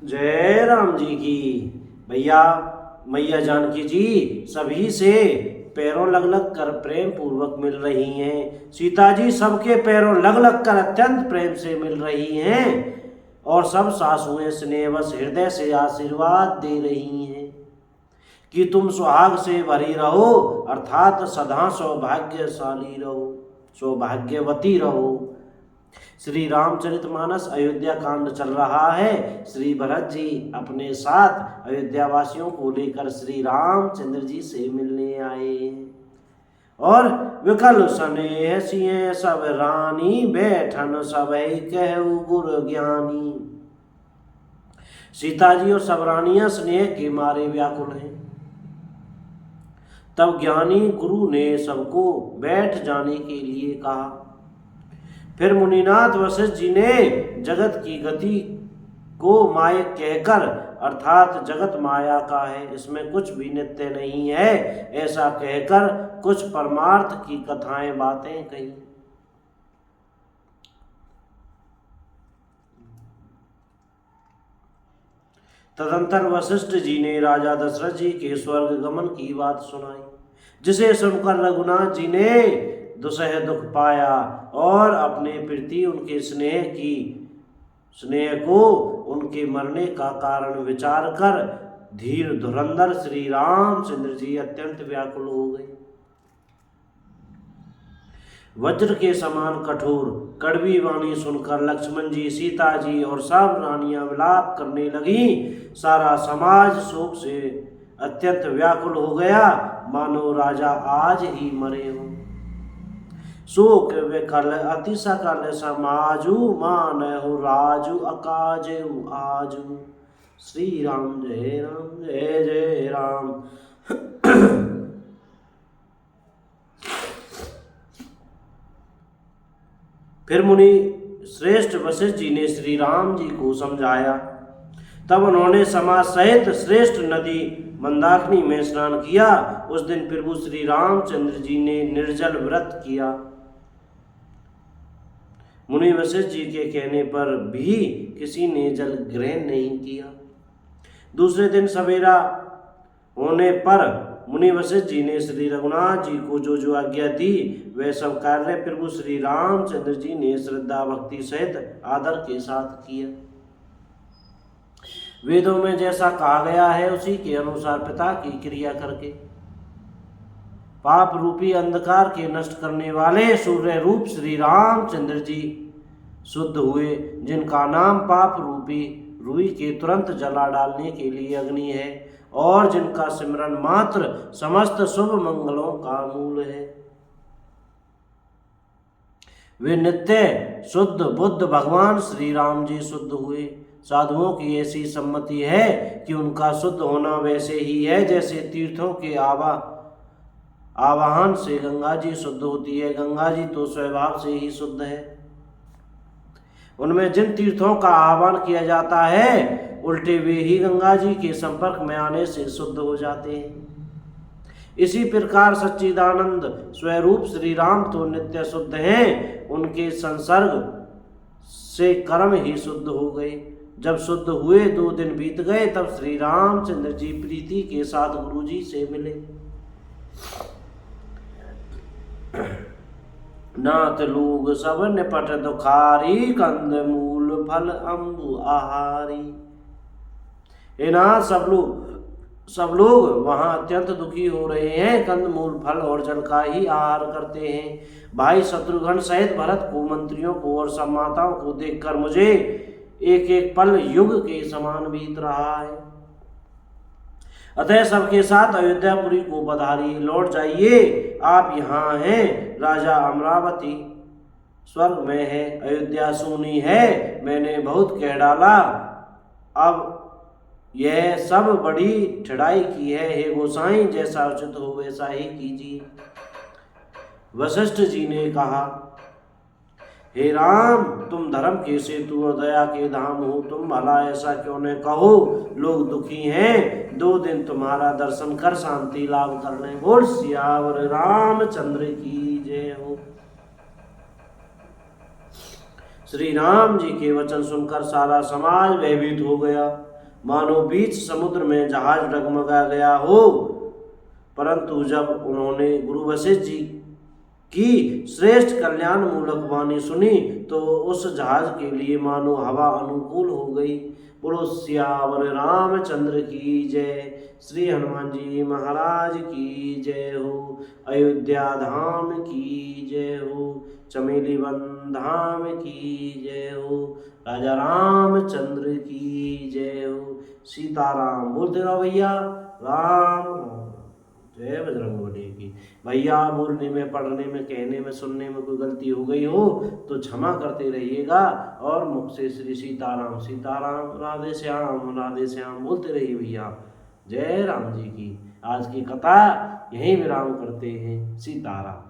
जय राम जी की। भैया मैया जानकी जी सभी से पैरों लग लग कर प्रेम पूर्वक मिल रही हैं। सीता जी सबके पैरों लग लग कर अत्यंत प्रेम से मिल रही हैं और सब सासुएं स्नेहवश हृदय से आशीर्वाद दे रही हैं कि तुम सुहाग से भरी रहो, अर्थात सदा सौभाग्यशाली रहो, सौभाग्यवती रहो। श्री रामचरितमानस अयोध्या कांड चल रहा है। श्री भरत जी अपने साथ अयोध्या वासियों को लेकर श्री रामचंद्र जी से मिलने आए हैं और विकल स्नेह सिए सब रानी, बैठन सबै कहु गुर ज्ञानी। सीता जी और सब रानियां स्नेह के मारे व्याकुल हैं। तब ज्ञानी गुरु ने सबको बैठ जाने के लिए कहा। फिर मुनिनाथ वशिष्ठ जी ने जगत की गति को मायक कहकर, अर्थात जगत माया का है, इसमें कुछ भी नित्य नहीं है, ऐसा कहकर कुछ परमार्थ की कथाएं बातें कही। तदंतर वशिष्ठ जी ने राजा दशरथ जी के स्वर्ग गमन की बात सुनाई, जिसे सुनकर रघुनाथ जी ने दुसह दुख पाया और अपने प्रति उनके स्नेह को उनके मरने का कारण विचार कर धीर धुरंधर श्री रामचंद्र जी अत्यंत व्याकुल हो गए। वज्र के समान कठोर कड़वी वाणी सुनकर लक्ष्मण जी, सीता जी और सब रानियां विलाप करने लगी। सारा समाज शोक से अत्यंत व्याकुल हो गया, मानो राजा आज ही मरे हो। शोक विकल अति सकल समाजु, मानहु राजु अकाजु आजु। श्री राम जय राम जय जय राम। फिर मुनि श्रेष्ठ वशिष्ठ जी ने श्री राम जी को समझाया। तब उन्होंने समाज सहित श्रेष्ठ नदी मंदाकिनी में स्नान किया। उस दिन प्रभु श्री रामचंद्र जी ने निर्जल व्रत किया। मुनि वशिष्ठ जी के कहने पर भी किसी ने जल ग्रहण नहीं किया। दूसरे दिन सवेरा होने पर मुनि वशिष्ठ जी ने श्री रघुनाथ जी को जो जो आज्ञा दी वह सब कार्य प्रभु श्री रामचंद्र जी ने श्रद्धा भक्ति सहित आदर के साथ किया। वेदों में जैसा कहा गया है उसी के अनुसार पिता की क्रिया करके पाप रूपी अंधकार के नष्ट करने वाले सूर्य रूप श्री रामचंद्र जी शुद्ध हुए, जिनका नाम पाप रूपी रुई के तुरंत जला डालने के लिए अग्नि है और जिनका सिमरन मात्र समस्त शुभ मंगलों का मूल है। वे नित्य शुद्ध बुद्ध भगवान श्री राम जी शुद्ध हुए। साधुओं की ऐसी सम्मति है कि उनका शुद्ध होना वैसे ही है जैसे तीर्थों के आवाहन से गंगा जी शुद्ध होती है। गंगा जी तो स्वभाव से ही शुद्ध है। उनमें जिन तीर्थों का आह्वान किया जाता है उल्टे वे ही गंगा जी के संपर्क में आने से शुद्ध हो जाते हैं। इसी प्रकार सच्चिदानंद स्वरूप श्री राम तो नित्य शुद्ध हैं, उनके संसर्ग से कर्म ही शुद्ध हो गए। जब शुद्ध हुए 2 दिन बीत गए तब श्री रामचंद्र जी प्रीति के साथ गुरु जी से मिले। नाथ लोग सब निपट दुखारी, कंद मूल फल अम्बु आहारी। हे नाथ सब लोग वहां अत्यंत दुखी हो रहे हैं, कंद मूल फल और जल का ही आहार करते हैं। भाई शत्रुघ्न सहित भरत को, मंत्रियों को और सब माताओं को देखकर मुझे एक एक पल युग के समान बीत रहा है। अतः सबके साथ अयोध्यापुरी को पधारिए, लौट जाइए। आप यहाँ हैं, राजा अमरावती स्वर्ग में है, अयोध्या सूनी है, मैंने बहुत कह डाला, अब यह सब बड़ी ठड़ाई की है। हे गोसाई, जैसा उचित हो वैसा ही कीजिए। वशिष्ठ जी ने कहा, हे राम, तुम धर्म के सेतु और दया के धाम हो, तुम भला ऐसा क्यों न कहो। लोग दुखी हैं, 2 दिन तुम्हारा दर्शन कर शांति लाभ कर लें। बोल सियावर रामचंद्र की जय हो। श्री राम जी के वचन सुनकर सारा समाज भयभीत हो गया, मानो बीच समुद्र में जहाज डगमगा गया हो। परंतु जब उन्होंने गुरु वशिष्ठ जी की श्रेष्ठ कल्याण मूलक वाणी सुनी तो उस जहाज के लिए मानो हवा अनुकूल हो गई। बोलो सियावर रामचंद्र की जय। श्री हनुमान जी महाराज की जय हो। अयोध्या धाम की जय हो। चमेली वन धाम की जय हो। राजा रामचंद्र की जय हो। सीताराम बोलते रहो भैया, राम राम। जय बजरंगबली की। भैया बोलने में, पढ़ने में, कहने में, सुनने में कोई गलती हो गई हो तो क्षमा करते रहिएगा और मुख से श्री सीताराम सीताराम, राधे श्याम बोलते रहिए भैया। जय राम जी की। आज की कथा यहीं विराम करते हैं। सीताराम।